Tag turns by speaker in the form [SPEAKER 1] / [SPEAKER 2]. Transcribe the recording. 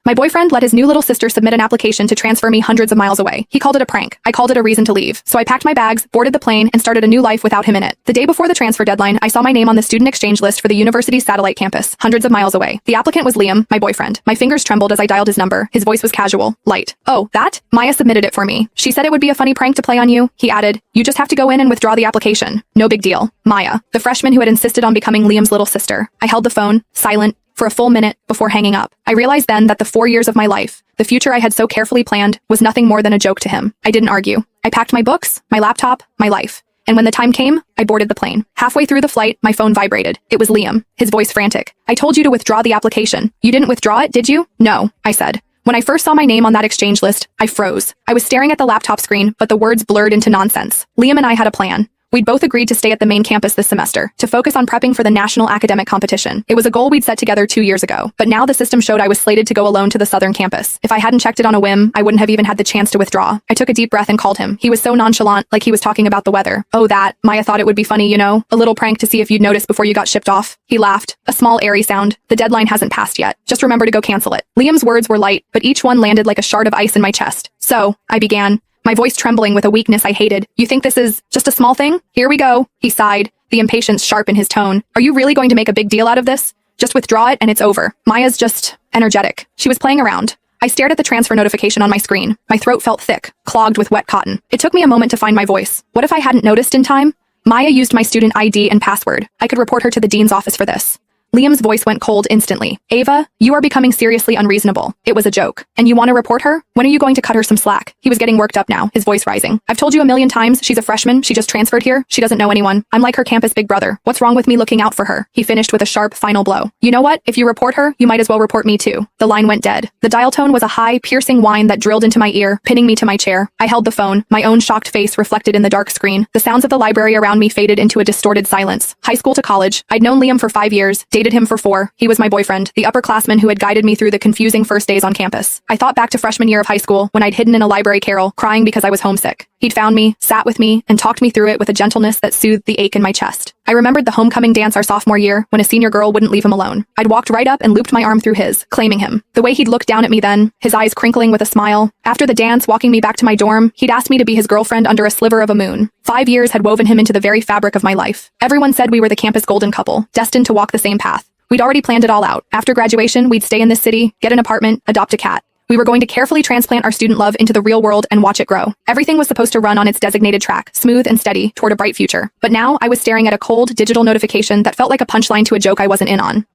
[SPEAKER 1] My boyfriend let his new little sister submit an application to transfer me hundreds of miles away. He called it a prank. I called it a reason to leave. So I packed my bags, boarded the plane, and started a new life without him in it. The day before the transfer deadline, I saw my name on the student exchange list for the university's satellite campus, hundreds of miles away. The applicant was Liam, my boyfriend. My fingers trembled as I dialed his number. His voice was casual, light. Oh, that? Maya submitted it for me. She said it would be a funny prank to play on you. He added, you just have to go in and withdraw the application. No big deal. Maya, the freshman who had insisted on becoming Liam's little sister. I held the phone, silent, for a full minute before hanging up. I realized then that the 4 years of my life, the future I had so carefully planned, was nothing more than a joke to him. I didn't argue. I packed my books, my laptop, my life. And when the time came, I boarded the plane. Halfway through the flight, my phone vibrated. It was Liam, his voice frantic. I told you to withdraw the application. You didn't withdraw it, did you? No, I said. When I first saw my name on that exchange list, I froze. I was staring at the laptop screen, but the words blurred into nonsense. Liam and I had a plan. We'd both agreed to stay at the main campus this semester, to focus on prepping for the national academic competition. It was a goal we'd set together 2 years ago, but now the system showed I was slated to go alone to the southern campus. If I hadn't checked it on a whim, I wouldn't have even had the chance to withdraw. I took a deep breath and called him. He was so nonchalant, like he was talking about the weather. Oh, that. Maya thought it would be funny, you know? A little prank to see if you'd notice before you got shipped off. He laughed. A small, airy sound. The deadline hasn't passed yet. Just remember to go cancel it. Liam's words were light, but each one landed like a shard of ice in my chest. So, I began, my voice trembling with a weakness I hated. You think this is just a small thing? Here we go. He sighed, the impatience sharp in his tone. Are you really going to make a big deal out of this? Just withdraw it and it's over. Maya's just energetic. She was playing around. I stared at the transfer notification on my screen. My throat felt thick, clogged with wet cotton. It took me a moment to find my voice. What if I hadn't noticed in time? Maya used my student ID and password. I could report her to the dean's office for this. Liam's voice went cold instantly. Ava, you are becoming seriously unreasonable. It was a joke. And you want to report her? When are you going to cut her some slack? He was getting worked up now, his voice rising. I've told you a million times, she's a freshman, she just transferred here, she doesn't know anyone. I'm like her campus big brother. What's wrong with me looking out for her? He finished with a sharp, final blow. You know what? If you report her, you might as well report me too. The line went dead. The dial tone was a high, piercing whine that drilled into my ear, pinning me to my chair. I held the phone, my own shocked face reflected in the dark screen. The sounds of the library around me faded into a distorted silence. High school to college. I'd known Liam for 5 years, dated him for 4. He was my boyfriend, the upperclassman who had guided me through the confusing first days on campus. I thought back to freshman year of high school, when I'd hidden in a library carrel, crying because I was homesick. He'd found me, sat with me, and talked me through it with a gentleness that soothed the ache in my chest. I remembered the homecoming dance our sophomore year, when a senior girl wouldn't leave him alone. I'd walked right up and looped my arm through his, claiming him. The way he'd looked down at me then, his eyes crinkling with a smile. After the dance, walking me back to my dorm, he'd asked me to be his girlfriend under a sliver of a moon. 5 years had woven him into the very fabric of my life. Everyone said we were the campus golden couple, destined to walk the same path. We'd already planned it all out. After graduation, we'd stay in this city, get an apartment, adopt a cat. We were going to carefully transplant our student love into the real world and watch it grow. Everything was supposed to run on its designated track, smooth and steady, toward a bright future. But now, I was staring at a cold, digital notification that felt like a punchline to a joke I wasn't in on.